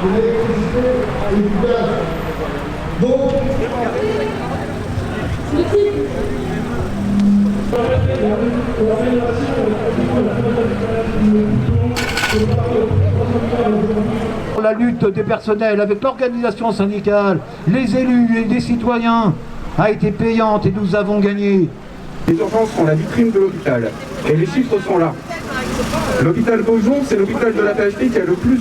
de l'électricité et du gaz. Donc, la lutte des personnels avec l'organisation syndicale, les élus et les citoyens a été payante et nous avons gagné. Les urgences sont la vitrine de l'hôpital et les chiffres sont là. L'hôpital Beaujon, c'est l'hôpital de la PHP qui a le plus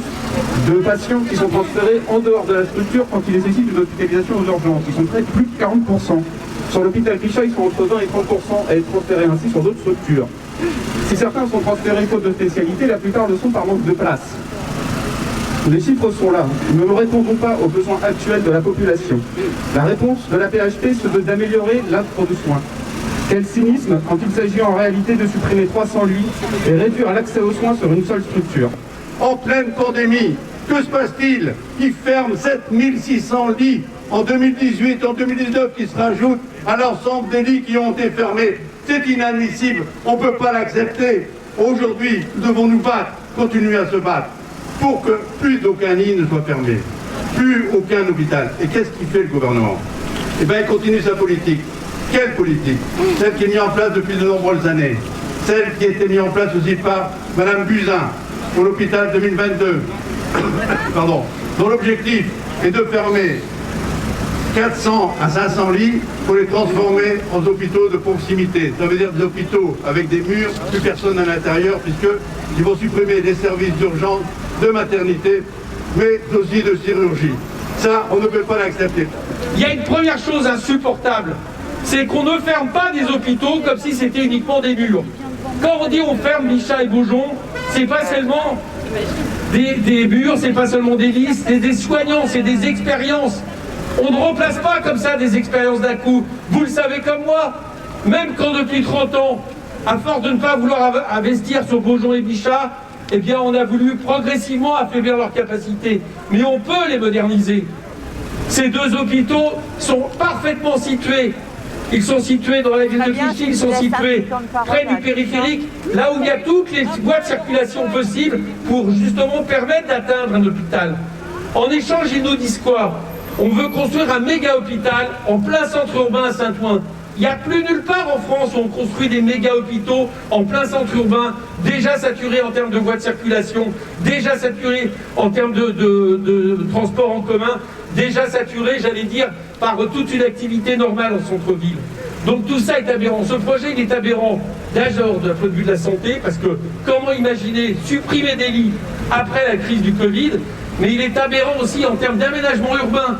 de patients qui sont transférés en dehors de la structure quand ils nécessitent une hospitalisation aux urgences. Ils sont près de plus de 40%. Sur l'hôpital Bichat, ils sont entre 20 et 30% à être transférés ainsi sur d'autres structures. Si certains sont transférés faute de spécialité, la plupart le sont par manque de place. Les chiffres sont là. Nous ne répondons pas aux besoins actuels de la population. La réponse de la PHP se veut d'améliorer l'offre de soins. Quel cynisme quand il s'agit en réalité de supprimer 300 lits et réduire l'accès aux soins sur une seule structure. En pleine pandémie, que se passe-t-il? Ils ferment 7600 lits en 2018, en 2019 qui se rajoutent à l'ensemble des lits qui ont été fermés. C'est inadmissible, on ne peut pas l'accepter. Aujourd'hui, nous devons nous battre, continuer à se battre, pour que plus d'aucun lit ne soit fermé, plus aucun hôpital. Et qu'est-ce qu'il fait le gouvernement? Eh bien, il continue sa politique. Quelle politique? Celle qui est mise en place depuis de nombreuses années. Celle qui a été mise en place aussi par Mme Buzyn pour l'hôpital 2022. Pardon. Dont l'objectif est de fermer 400 à 500 lits pour les transformer en hôpitaux de proximité. Ça veut dire des hôpitaux avec des murs, plus personne à l'intérieur, puisqu'ils vont supprimer des services d'urgence, de maternité, mais aussi de chirurgie. Ça, on ne peut pas l'accepter. Il y a une première chose insupportable, c'est qu'on ne ferme pas des hôpitaux comme si c'était uniquement des murs. Quand on dit on ferme Bichat et Beaujon, c'est pas seulement des murs, c'est pas seulement des listes, c'est des soignants, c'est des expériences. On ne remplace pas comme ça des expériences d'un coup. Vous le savez comme moi, même quand depuis 30 ans, à force de ne pas vouloir investir sur Beaujon et Bichat, eh bien on a voulu progressivement affaiblir leurs capacités. Mais on peut les moderniser. Ces deux hôpitaux sont parfaitement situés. Ils sont situés dans la ville de Clichy, ils sont situés près du périphérique, là où il y a toutes les voies de circulation possibles pour justement permettre d'atteindre un hôpital. En échange, ils nous disent quoi? On veut construire un méga-hôpital en plein centre urbain à Saint-Ouen. Il n'y a plus nulle part en France où on construit des méga-hôpitaux en plein centre urbain, déjà saturés en termes de voies de circulation, déjà saturés en termes de transport en commun, déjà saturés, j'allais dire, par toute une activité normale en centre-ville. Donc tout ça est aberrant. Ce projet, il est aberrant d'abord de point de vue de la santé, parce que comment imaginer supprimer des lits après la crise du Covid, mais il est aberrant aussi en termes d'aménagement urbain.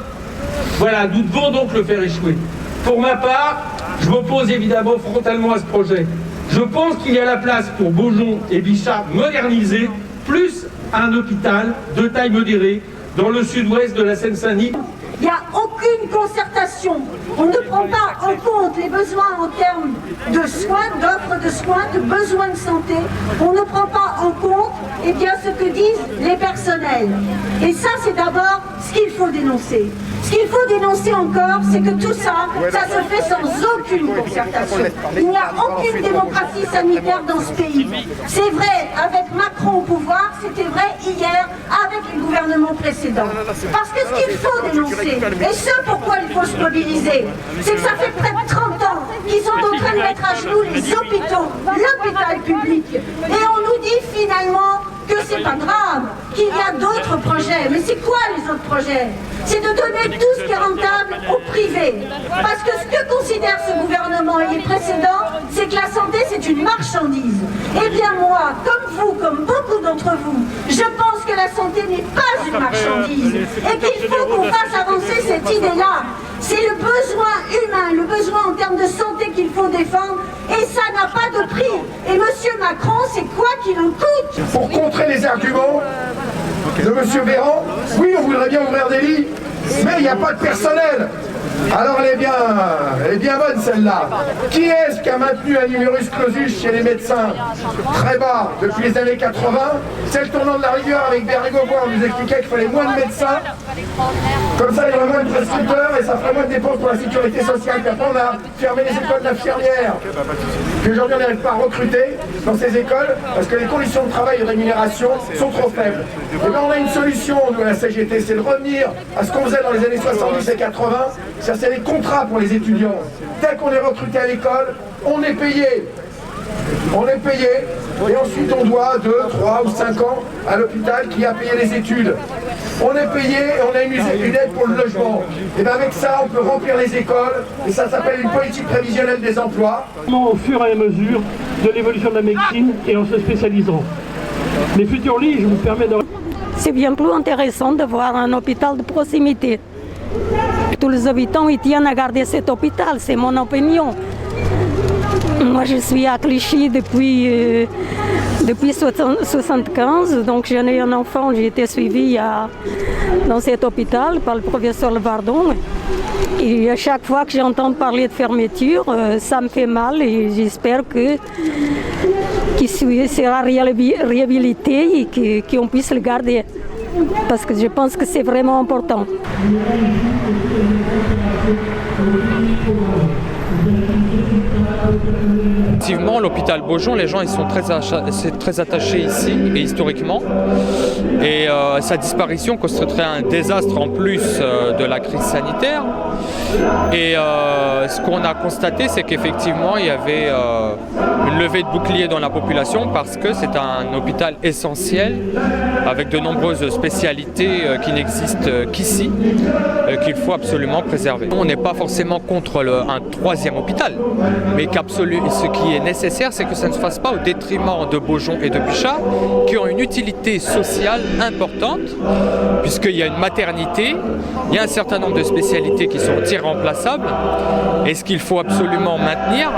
Voilà, nous devons donc le faire échouer. Pour ma part, je m'oppose évidemment frontalement à ce projet. Je pense qu'il y a la place pour Beaujon et Bichat modernisés, plus un hôpital de taille modérée dans le sud-ouest de la Seine-Saint-Denis. Il n'y a aucune concertation. On ne prend pas en compte les besoins en termes de soins, d'offres de soins, de besoins de santé. On ne prend pas en compte ce que disent les personnels. Et ça, c'est d'abord ce qu'il faut dénoncer. Ce qu'il faut dénoncer encore, c'est que tout ça, ça se fait sans aucune concertation. Il n'y a aucune démocratie sanitaire dans ce pays. C'est vrai avec Macron au pouvoir, c'était vrai hier avec les gouvernements précédents. Parce que ce qu'il faut dénoncer, et ce pourquoi il faut se mobiliser, c'est que ça fait près de 30 ans qu'ils sont en train de mettre à genoux les hôpitaux, l'hôpital public. Et on nous dit finalement que c'est pas grave, qu'il y a d'autres projets. Mais c'est quoi les autres projets? C'est de donner tout ce qui est rentable au privé. Parce que ce que considère ce gouvernement et les précédents, c'est que la santé c'est une marchandise. Eh bien moi, comme vous, comme beaucoup d'entre vous, je pense que la santé n'est pas une marchandise. Et qu'il faut qu'on fasse avancer cette idée-là. C'est le besoin humain, le besoin en termes de santé qu'il faut défendre, et ça n'a pas de prix. Et M. Macron, c'est quoi qu'il en coûte? Pour contrer les arguments de M. Véran, oui, on voudrait bien ouvrir des lits, mais il n'y a pas de personnel. Alors elle est bien bonne celle-là. Qui est-ce qui a maintenu un numerus clausus chez les médecins très bas depuis les années 80? C'est le tournant de la rigueur avec Bérégovoy, on nous expliquait qu'il fallait moins de médecins. Comme ça, il y aurait moins de prescripteurs et ça ferait moins de dépenses pour la sécurité sociale. Puis après, on a fermé les écoles d'infirmières. Puis aujourd'hui, on n'arrive pas à recruter dans ces écoles parce que les conditions de travail et de rémunération sont trop faibles. Et bien on a une solution, nous, à la CGT, c'est de revenir à ce qu'on faisait dans les années 70 et 80, c'est les contrats pour les étudiants. Dès qu'on est recruté à l'école, on est payé. On est payé, et ensuite on doit 2, 3 ou 5 ans à l'hôpital qui a payé les études. On est payé et on a une aide pour le logement. Et bien avec ça, on peut remplir les écoles, et ça s'appelle une politique prévisionnelle des emplois. Au fur et à mesure de l'évolution de la médecine et en se spécialisant. Les futurs lits, je vous permets de... C'est bien plus intéressant d'avoir un hôpital de proximité. Tous les habitants ils tiennent à garder cet hôpital, c'est mon opinion. Moi je suis à Clichy depuis 1975, donc j'en ai un enfant, j'ai été suivie dans cet hôpital par le professeur Levardon. Et à chaque fois que j'entends parler de fermeture, ça me fait mal et j'espère qu'il sera réhabilité et qu'on puisse le garder. Parce que je pense que c'est vraiment important. Effectivement, l'hôpital Beaujon, les gens ils sont très attachés ici et historiquement. Et sa disparition constituerait un désastre en plus de la crise sanitaire. Et ce qu'on a constaté, c'est qu'effectivement, il y avait une levée de bouclier dans la population parce que c'est un hôpital essentiel avec de nombreuses spécialités qui n'existent qu'ici, qu'il faut absolument préserver. On n'est pas forcément contre un troisième hôpital, mais ce qui est nécessaire, c'est que ça ne se fasse pas au détriment de Beaujon et de Bichat, qui ont une utilité sociale importante, puisqu'il y a une maternité, il y a un certain nombre de spécialités qui sont irremplaçables, et ce qu'il faut absolument maintenir,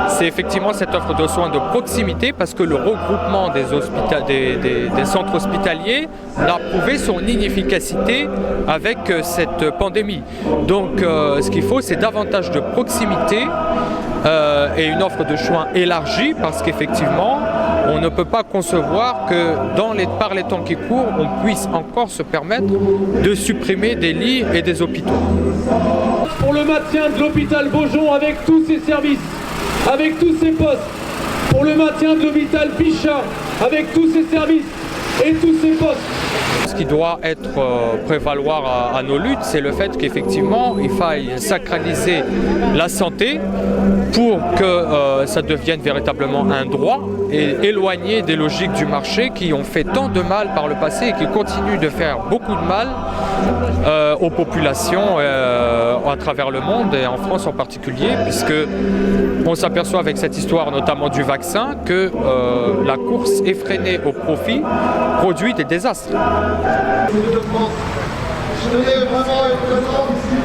c'est effectivement cette offre de soins de proximité, parce que le regroupement des centres hospitaliers n'a prouvé son inefficacité avec cette pandémie. Donc ce qu'il faut, c'est davantage de proximité et une offre de soins élargie, parce qu'effectivement, on ne peut pas concevoir que par les temps qui courent, on puisse encore se permettre de supprimer des lits et des hôpitaux. Pour le maintien de l'hôpital Beaujon avec tous ses services, avec tous ses postes, pour le maintien de l'hôpital Bichat avec tous ses services et tous ses postes. Ce qui doit prévaloir à nos luttes, c'est le fait qu'effectivement, il faille sacraliser la santé pour que ça devienne véritablement un droit et éloigner des logiques du marché qui ont fait tant de mal par le passé et qui continuent de faire beaucoup de mal aux populations à travers le monde et en France en particulier, puisque on s'aperçoit avec cette histoire notamment du vaccin que la course effrénée au profit produit des désastres. Je tenais vraiment à être présent ici